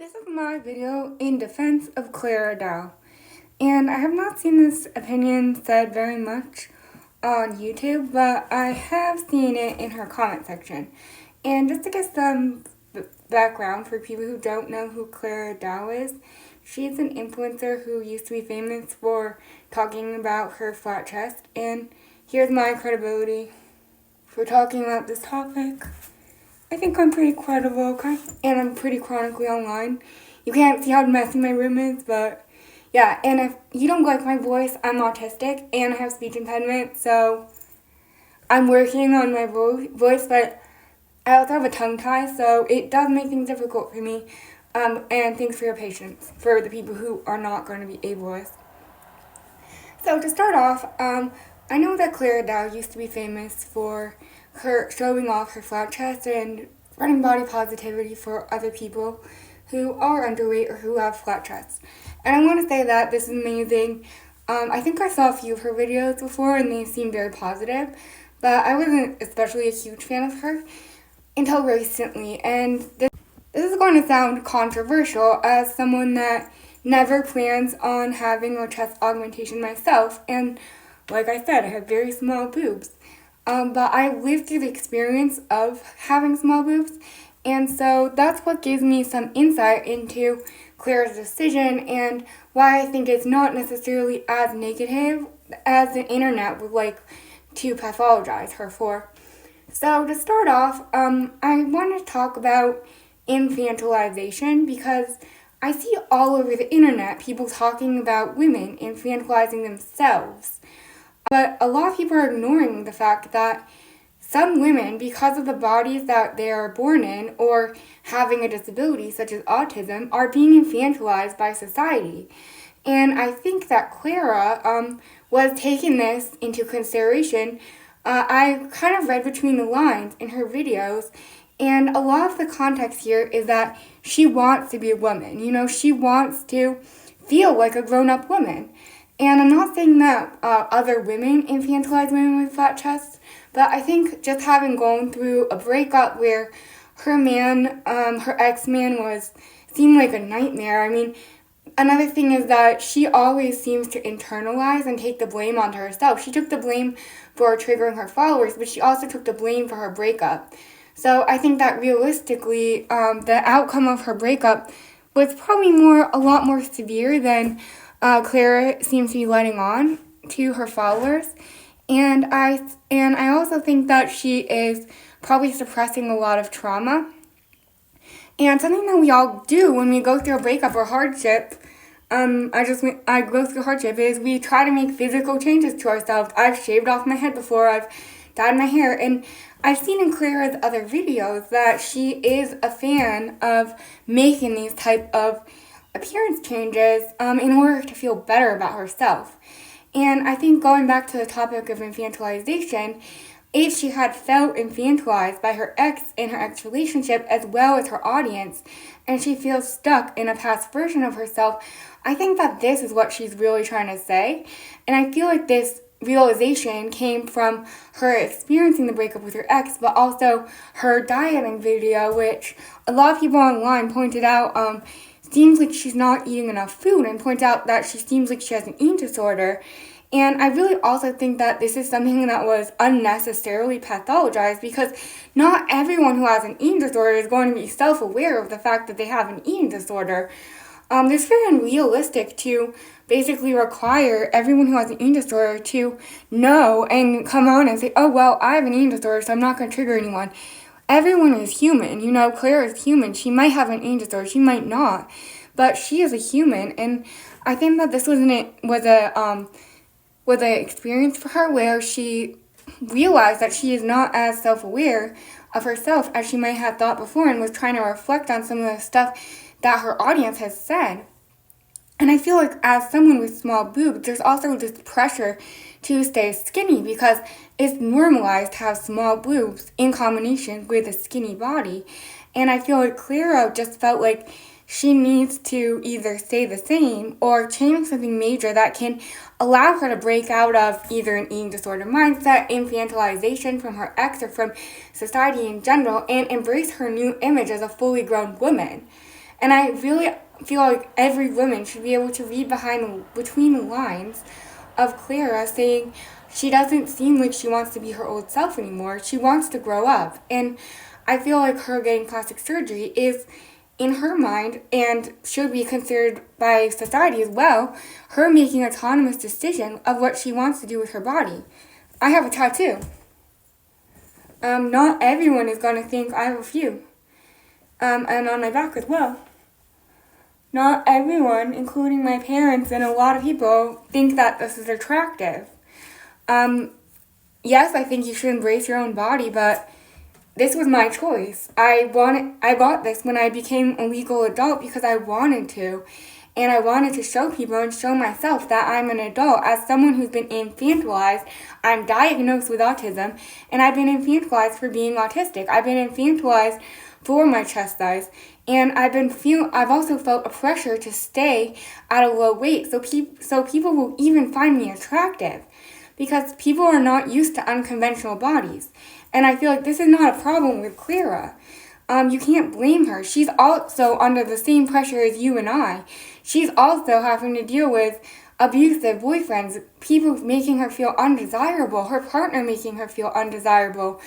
This is my video in defense of Clara Dao, and I have not seen this opinion said very much on YouTube, but I have seen it in her comment section. And just to get some background for people who don't know who Clara Dao is, she's an influencer who used to be famous for talking about her flat chest, and here's my credibility for talking about this topic. I think I'm pretty credible, okay? And I'm pretty chronically online. You can't see how messy my room is, but yeah. And if you don't like my voice, I'm autistic and I have speech impediment, so I'm working on my voice, but I also have a tongue tie, so it does make things difficult for me. And thanks for your patience for the people who are not going to be ableist. So to start off, I know that Clara Dao used to be famous for her showing off her flat chest and spreading body positivity for other people who are underweight or who have flat chests. And I want to say that this is amazing. I think I saw a few of her videos before and they seemed very positive, but I wasn't especially a huge fan of her until recently. And this is going to sound controversial as someone that never plans on having a chest augmentation myself, and like I said, I have very small boobs. But I lived through the experience of having small boobs, and so that's what gives me some insight into Clara's decision and why I think it's not necessarily as negative as the internet would like to pathologize her for. So to start off, I want to talk about infantilization because I see all over the internet people talking about women infantilizing themselves. But a lot of people are ignoring the fact that some women, because of the bodies that they are born in or having a disability such as autism, are being infantilized by society. And I think that Clara was taking this into consideration. I kind of read between the lines in her videos, and a lot of the context here is that she wants to be a woman. You know, she wants to feel like a grown-up woman. And I'm not saying that other women infantilize women with flat chests, but I think just having gone through a breakup where her man, her ex-man seemed like a nightmare. I mean, another thing is that she always seems to internalize and take the blame onto herself. She took the blame for triggering her followers, but she also took the blame for her breakup. So I think that realistically, the outcome of her breakup was probably a lot more severe than Clara seems to be letting on to her followers, and I also think that she is probably suppressing a lot of trauma. And something that we all do when we go through a breakup or hardship, I go through hardship, is we try to make physical changes to ourselves. I've shaved off my head before, I've dyed my hair, and I've seen in Clara's other videos that she is a fan of making these type of appearance changes in order to feel better about herself. And I think going back to the topic of infantilization, if she had felt infantilized by her ex in her ex relationship as well as her audience, and she feels stuck in a past version of herself, I think that this is what she's really trying to say. And I feel like this realization came from her experiencing the breakup with her ex, but also her dieting video, which a lot of people online pointed out seems like she's not eating enough food, and point out that she seems like she has an eating disorder. And I really also think that this is something that was unnecessarily pathologized, because not everyone who has an eating disorder is going to be self-aware of the fact that they have an eating disorder. It's very unrealistic to basically require everyone who has an eating disorder to know and come on and say, oh, well, I have an eating disorder, so I'm not going to trigger anyone. Everyone is human. You know, Clara is human. She might have an eating disorder. She might not. But she is a human. And I think that this was an experience for her where she realized that she is not as self-aware of herself as she might have thought before, and was trying to reflect on some of the stuff that her audience has said. And I feel like as someone with small boobs, there's also this pressure to stay skinny because it's normalized to have small boobs in combination with a skinny body. And I feel like Clara just felt like she needs to either stay the same or change something major that can allow her to break out of either an eating disorder mindset, infantilization from her ex or from society in general, and embrace her new image as a fully grown woman. And I really feel like every woman should be able to read between the lines of Clara saying she doesn't seem like she wants to be her old self anymore. She wants to grow up. And I feel like her getting plastic surgery is, in her mind, and should be considered by society as well, her making an autonomous decision of what she wants to do with her body. I have a tattoo. Not everyone is going to think I have a few. And on my back as well. Not everyone, including my parents and a lot of people, think that this is attractive. Yes, I think you should embrace your own body, but this was my choice. I bought this when I became a legal adult because I wanted to. And I wanted to show people and show myself that I'm an adult. As someone who's been infantilized, I'm diagnosed with autism, and I've been infantilized for being autistic. I've been infantilized for my chest size, and I've also felt a pressure to stay at a low weight, so people will even find me attractive, because people are not used to unconventional bodies. And I feel like this is not a problem with Clara. You can't blame her. She's also under the same pressure as you and I. She's also having to deal with abusive boyfriends, people making her feel undesirable, her partner making her feel undesirable,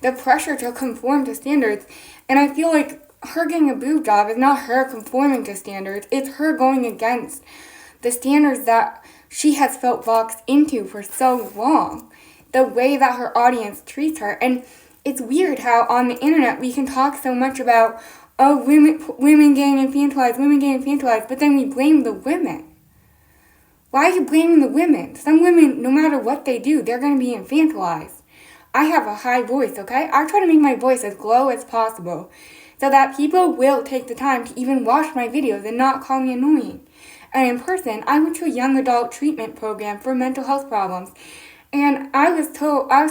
the pressure to conform to standards. And I feel like her getting a boob job is not her conforming to standards. It's her going against the standards that she has felt boxed into for so long. The way that her audience treats her. And it's weird how on the internet we can talk so much about, oh, women getting infantilized, but then we blame the women. Why are you blaming the women? Some women, no matter what they do, they're going to be infantilized. I have a high voice, okay? I try to make my voice as low as possible so that people will take the time to even watch my videos and not call me annoying. And in person, I went to a young adult treatment program for mental health problems. And I was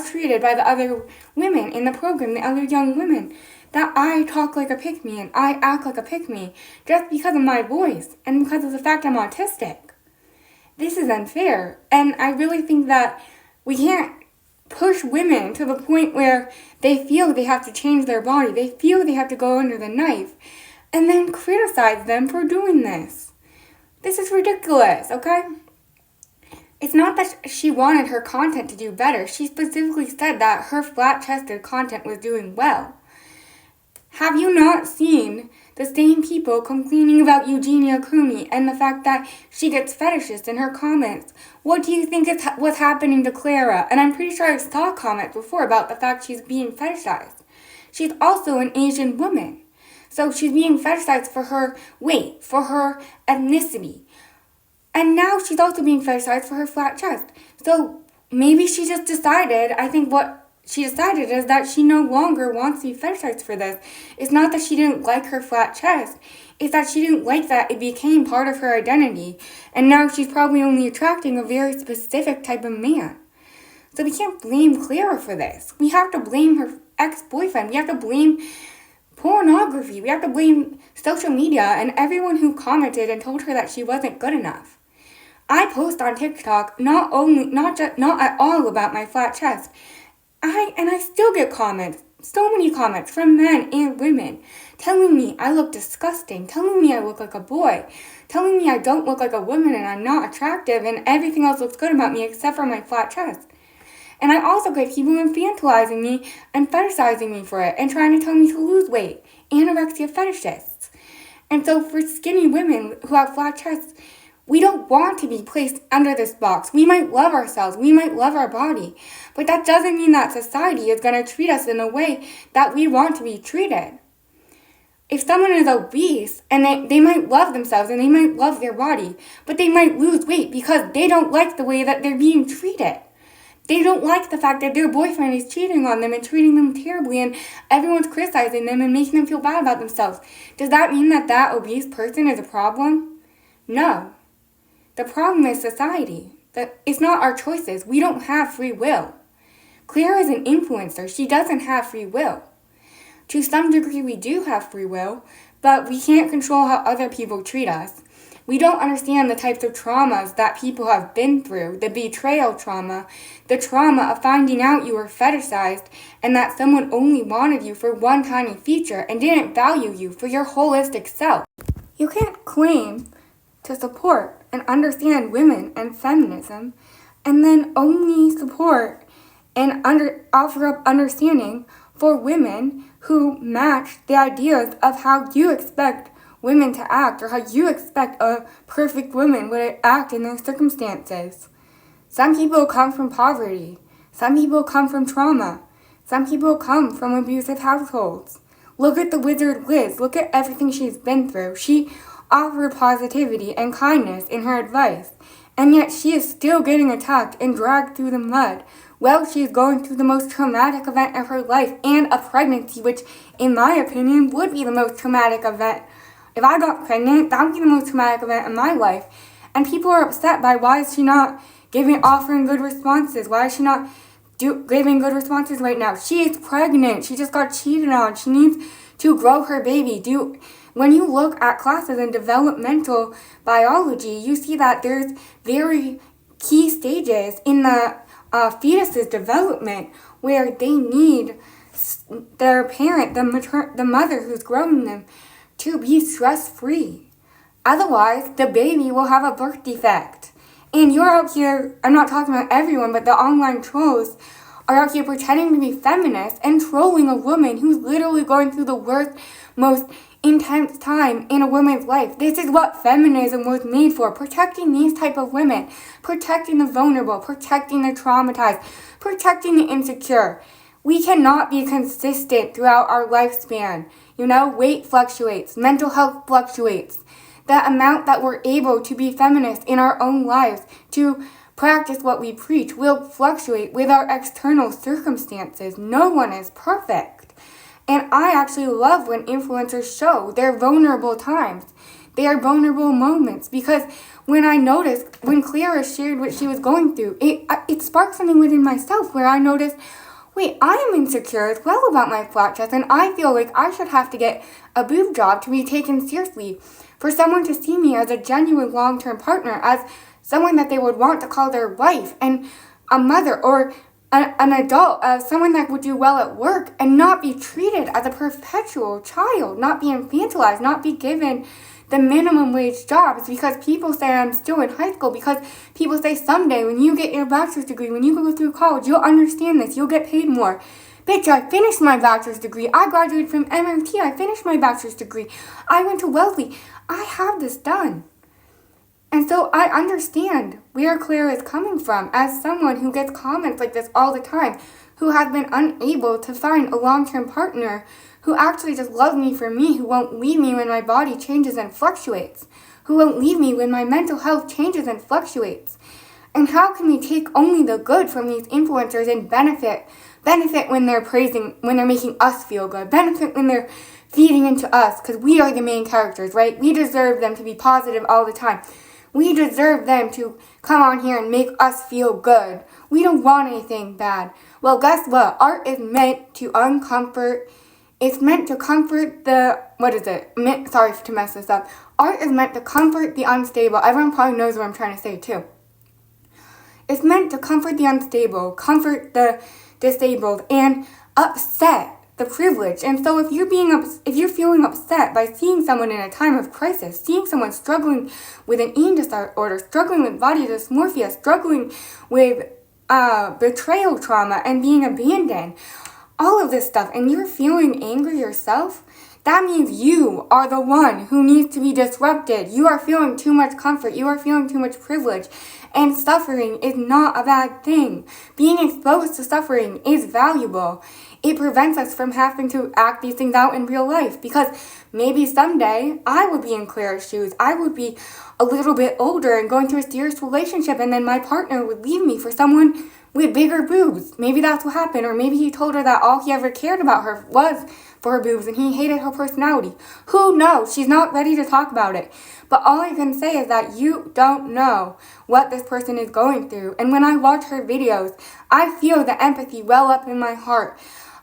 treated by the other women in the program, the other young women, that I talk like a pick-me and I act like a pick-me just because of my voice and because of the fact I'm autistic. This is unfair. And I really think that we can't push women to the point where they feel they have to change their body, they feel they have to go under the knife, and then criticize them for doing this. This is ridiculous, okay? It's not that she wanted her content to do better. She specifically said that her flat-chested content was doing well. Have you not seen the same people complaining about Eugenia Cooney and the fact that she gets fetishist in her comments? What do you think is what's happening to Clara? And I'm pretty sure I saw comments before about the fact she's being fetishized. She's also an Asian woman. So she's being fetishized for her weight, for her ethnicity. And now she's also being fetishized for her flat chest. So maybe she just decided, I think what she decided is that she no longer wants to be fetishized for this. It's not that she didn't like her flat chest. It's that she didn't like that it became part of her identity. And now she's probably only attracting a very specific type of man. So we can't blame Clara for this. We have to blame her ex-boyfriend. We have to blame pornography. We have to blame social media and everyone who commented and told her that she wasn't good enough. I post on TikTok not at all about my flat chest. I still get comments, so many comments from men and women, telling me I look disgusting, telling me I look like a boy, telling me I don't look like a woman and I'm not attractive and everything else looks good about me except for my flat chest. And I also get people infantilizing me and fetishizing me for it and trying to tell me to lose weight, anorexia fetishists. And so for skinny women who have flat chests, we don't want to be placed under this box. We might love ourselves. We might love our body. But that doesn't mean that society is going to treat us in a way that we want to be treated. If someone is obese and they might love themselves and they might love their body, but they might lose weight because they don't like the way that they're being treated. They don't like the fact that their boyfriend is cheating on them and treating them terribly and everyone's criticizing them and making them feel bad about themselves. Does that mean that that obese person is a problem? No. The problem is society. It's not our choices. We don't have free will. Clara is an influencer. She doesn't have free will. To some degree, we do have free will, but we can't control how other people treat us. We don't understand the types of traumas that people have been through, the betrayal trauma, the trauma of finding out you were fetishized and that someone only wanted you for one tiny feature and didn't value you for your holistic self. You can't claim to support and understand women and feminism and then only support and offer up understanding for women who match the ideas of how you expect women to act or how you expect a perfect woman would act in their circumstances. Some people come from poverty. Some people come from trauma. Some people come from abusive households. Look at the wizard Liz. Look at everything she's been through. She offered positivity and kindness in her advice, and yet she is still getting attacked and dragged through the mud while she is going through the most traumatic event of her life and a pregnancy, which, in my opinion, would be the most traumatic event. If I got pregnant, that would be the most traumatic event in my life. And people are upset by why is she not offering good responses? Why is she not giving good responses right now? She is pregnant. She just got cheated on. She needs to grow her baby. When you look at classes in developmental biology, you see that there's very key stages in the fetus's development where they need their parent, the mother who's growing them, to be stress-free. Otherwise, the baby will have a birth defect. And you're out here, I'm not talking about everyone, but the online trolls are out here pretending to be feminists and trolling a woman who's literally going through the worst, most intense time in a woman's life. This is what feminism was made for, protecting these type of women, protecting the vulnerable, protecting the traumatized, protecting the insecure. We cannot be consistent throughout our lifespan. Weight fluctuates, mental health fluctuates. The amount that we're able to be feminists in our own lives, to practice what we preach, will fluctuate with our external circumstances. No one is perfect. And I actually love when influencers show their vulnerable times, their vulnerable moments, because when Clara shared what she was going through, it sparked something within myself where I noticed, wait, I am insecure as well about my flat chest, and I feel like I should have to get a boob job to be taken seriously, for someone to see me as a genuine long-term partner, as someone that they would want to call their wife, and a mother, or an adult, someone that would do well at work, and not be treated as a perpetual child, not be infantilized, not be given the minimum wage jobs because people say I'm still in high school, because people say someday when you get your bachelor's degree, when you go through college, you'll understand this, you'll get paid more. Bitch, I finished my bachelor's degree. I graduated from MIT. I finished my bachelor's degree. I went to Wellesley. I have this done. And so I understand where Clara is coming from as someone who gets comments like this all the time, who has been unable to find a long-term partner who actually just loves me for me, who won't leave me when my body changes and fluctuates, who won't leave me when my mental health changes and fluctuates. And how can we take only the good from these influencers and benefit when they're when they're making us feel good, benefit when they're feeding into us, because we are the main characters, right? We deserve them to be positive all the time. We deserve them to come on here and make us feel good. We don't want anything bad. Well, guess what? Art is meant to uncomfort. It's meant to comfort sorry to mess this up. Art is meant to comfort the unstable. Everyone probably knows what I'm trying to say too. It's meant to comfort the unstable, comfort the disabled, and upset the privileged. And so if you're feeling upset by seeing someone in a time of crisis, seeing someone struggling with an eating disorder, struggling with body dysmorphia, struggling with betrayal trauma and being abandoned, all of this stuff, and you're feeling angry yourself, that means you are the one who needs to be disrupted. You are feeling too much comfort. You are feeling too much privilege. And suffering is not a bad thing. Being exposed to suffering is valuable. It prevents us from having to act these things out in real life, because maybe someday I would be in Clara's shoes. I would be a little bit older and going through a serious relationship, and then my partner would leave me for someone with bigger boobs. Maybe that's what happened. Or maybe he told her that all he ever cared about her was for her boobs and he hated her personality. Who knows? She's not ready to talk about it. But all I can say is that you don't know what this person is going through. And when I watch her videos, I feel the empathy well up in my heart.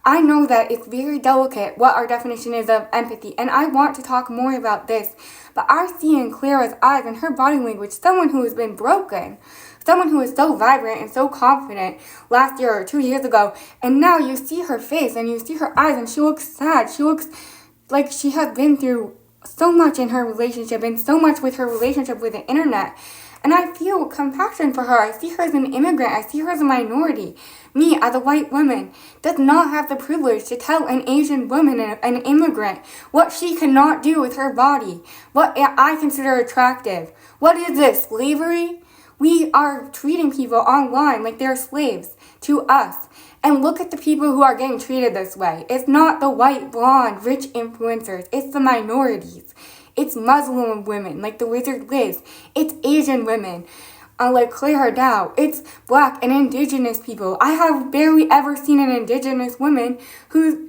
I know that it's very delicate what our definition is of empathy, and I want to talk more about this, but I see in Clara's eyes and her body language someone who has been broken, someone who is so vibrant and so confident last year or 2 years ago, and now you see her face and you see her eyes and she looks sad. She looks like she has been through so much in her relationship and so much with her relationship with the internet. And I feel compassion for her. I see her as an immigrant. I see her as a minority. Me, as a white woman, does not have the privilege to tell an Asian woman, an immigrant, what she cannot do with her body, what I consider attractive. What is this, slavery? We are treating people online like they're slaves to us. And look at the people who are getting treated this way. It's not the white, blonde, rich influencers. It's the minorities. It's Muslim women, like the Wizard Liz. It's Asian women, like Clara Dao. It's Black and Indigenous people. I have barely ever seen an Indigenous woman who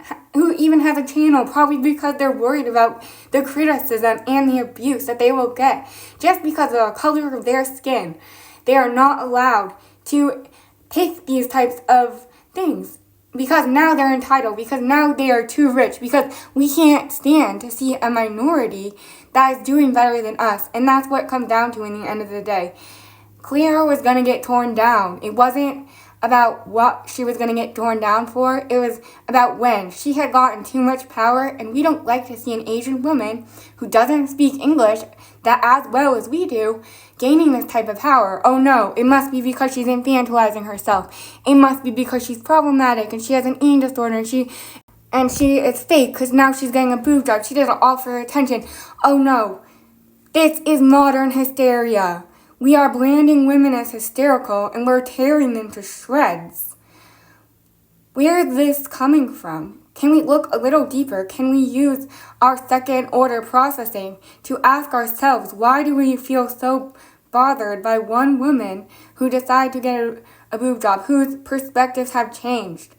even has a channel, probably because they're worried about the criticism and the abuse that they will get just because of the color of their skin. They are not allowed to take these types of things because now they're entitled, because now they are too rich, because we can't stand to see a minority that is doing better than us. And that's what it comes down to in the end of the day. Clara was going to get torn down. It wasn't about what she was going to get torn down for. It was about when. She had gotten too much power, and we don't like to see an Asian woman who doesn't speak English that as well as we do gaining this type of power. Oh no, it must be because she's infantilizing herself. It must be because she's problematic and she has an eating disorder and she is fake because now she's getting a boob job. She doesn't offer attention. Oh no, this is modern hysteria. We are branding women as hysterical and we're tearing them to shreds. Where is this coming from? Can we look a little deeper? Can we use our second order processing to ask ourselves, why do we feel so bothered by one woman who decided to get a boob job, whose perspectives have changed?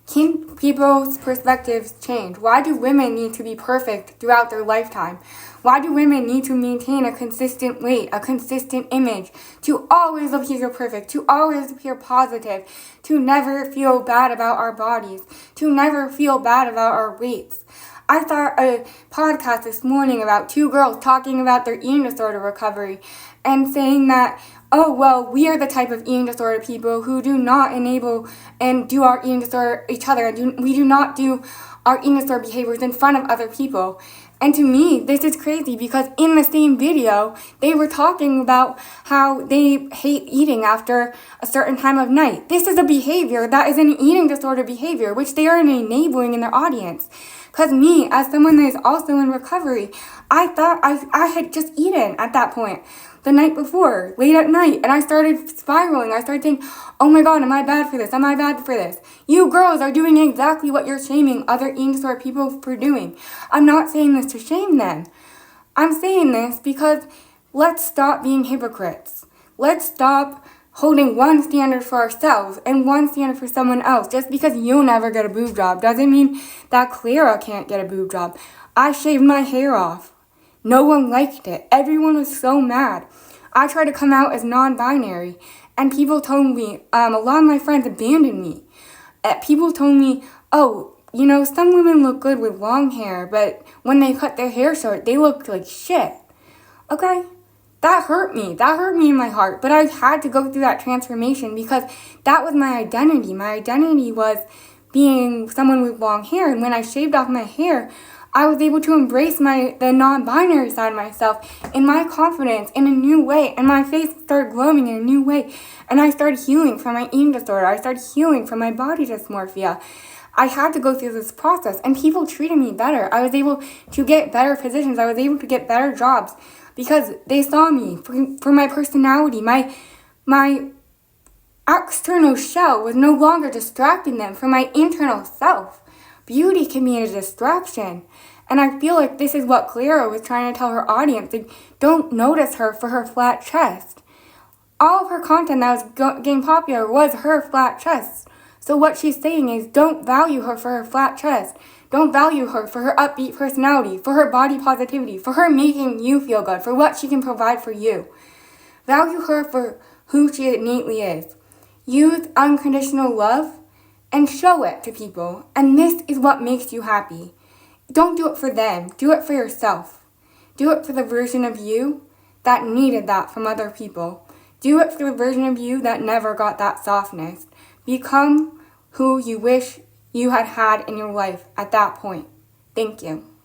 Can people's perspectives change? Why do women need to be perfect throughout their lifetime? Why do women need to maintain a consistent weight, a consistent image, to always appear perfect, to always appear positive, to never feel bad about our bodies, to never feel bad about our weights? I saw a podcast this morning about two girls talking about their eating disorder recovery and saying that, oh, well, we are the type of eating disorder people who do not enable and do our eating disorder each other. We do not do our eating disorder behaviors in front of other people. And to me, this is crazy because in the same video, they were talking about how they hate eating after a certain time of night. This is a behavior that is an eating disorder behavior, which they are enabling in their audience. Because me, as someone that is also in recovery, I thought I had just eaten at that point the night before, late at night, and I started spiraling. I started thinking, oh my God, am I bad for this? Am I bad for this? You girls are doing exactly what you're shaming other eating disorder people for doing. I'm not saying this to shame them. I'm saying this because let's stop being hypocrites. Let's stop holding one standard for ourselves and one standard for someone else. Just because you'll never get a boob job doesn't mean that Clara can't get a boob job. I shaved my hair off. No one liked it. Everyone was so mad. I tried to come out as non-binary, and people told me, a lot of my friends abandoned me. People told me, oh, you know, some women look good with long hair, but when they cut their hair short, they look like shit. Okay? That hurt me. That hurt me in my heart. But I had to go through that transformation because that was my identity. My identity was being someone with long hair. And when I shaved off my hair, I was able to embrace the non-binary side of myself and my confidence in a new way. And my face started glowing in a new way. And I started healing from my eating disorder. I started healing from my body dysmorphia. I had to go through this process. And people treated me better. I was able to get better positions. I was able to get better jobs because they saw me for my personality. My external shell was no longer distracting them from my internal self. Beauty can be a distraction. And I feel like this is what Clara was trying to tell her audience. Like, don't notice her for her flat chest. All of her content that was getting popular was her flat chest. So what she's saying is don't value her for her flat chest. Don't value her for her upbeat personality, for her body positivity, for her making you feel good, for what she can provide for you. Value her for who she innately is. Use unconditional love and show it to people. And this is what makes you happy. Don't do it for them. Do it for yourself. Do it for the version of you that needed that from other people. Do it for the version of you that never got that softness. Become who you wish you had had in your life at that point. Thank you.